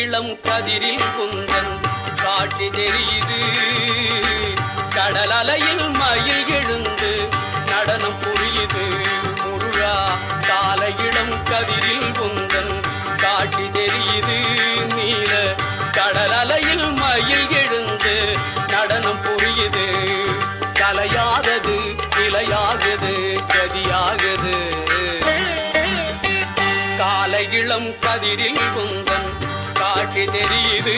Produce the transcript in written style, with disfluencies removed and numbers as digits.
இளம் கதிரில் குந்தன் காட்டி தெரியுது கடல் அலையில் மயில் எழுந்து நடனம் புரியுது முருகா கால இளம் கதிரில் குந்தன் காட்டி தெரியுது நீல கடல் அலையில் மயில் எழுந்து நடனம் புரியுது கலையாதது நிலையாகுது கதியாகுது கால இளம் கதிரில் குந்தன் காட்டி தெரியுது